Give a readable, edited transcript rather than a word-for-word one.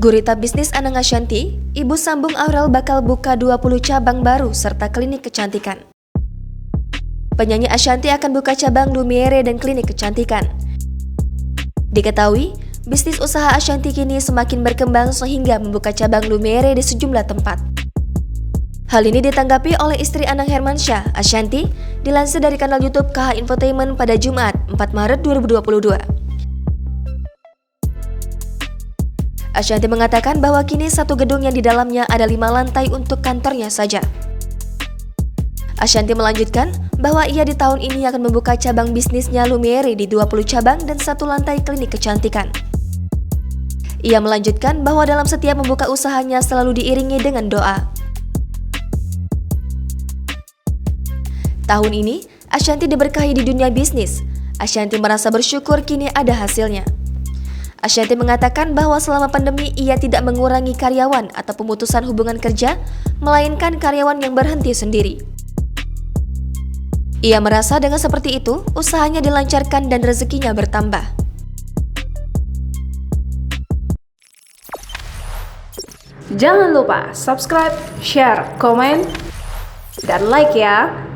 Gurita bisnis Anang Ashanty, Ibu Sambung Aurel bakal buka 20 cabang baru serta klinik kecantikan. Penyanyi Ashanty akan buka cabang Lumiere dan klinik kecantikan. Diketahui, bisnis usaha Ashanty kini semakin berkembang sehingga membuka cabang Lumiere di sejumlah tempat. Hal ini ditanggapi oleh istri Anang Hermansyah, Ashanty, dilansir dari kanal YouTube KH Infotainment pada Jumat, 4 Maret 2022. Ashanty mengatakan bahwa kini satu gedung yang di dalamnya ada 5 lantai untuk kantornya saja. Ashanty melanjutkan bahwa ia di tahun ini akan membuka cabang bisnisnya Lumiere di 20 cabang dan 1 lantai klinik kecantikan. Ia melanjutkan bahwa dalam setiap membuka usahanya selalu diiringi dengan doa. Tahun ini, Ashanty diberkahi di dunia bisnis. Ashanty merasa bersyukur kini ada hasilnya. Ashanty mengatakan bahwa selama pandemi ia tidak mengurangi karyawan atau pemutusan hubungan kerja, melainkan karyawan yang berhenti sendiri. Ia merasa dengan seperti itu, usahanya dilancarkan dan rezekinya bertambah. Jangan lupa subscribe, share, komen, dan like ya!